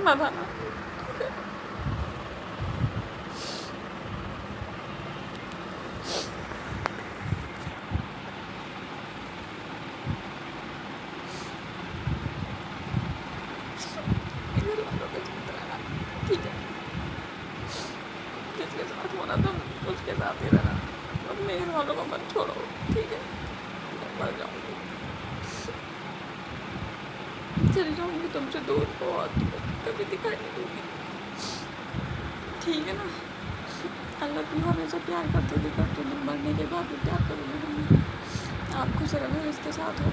करना था ना। ठीक है, जिसके साथ होना तुम उसके साथ ही रहना, अब मेरे वालों को मत छोड़ो, ठीक है। मैं मर जाऊँगी, चली जाऊँगी तुमसे दूर बहुत, कभी दिखाई नहीं दूँगी, ठीक है ना। आई लव यू, हमेशा प्यार करते थे, मरने के बाद भी प्यार करूँगी। आप खुश रहना, इसके साथ हो।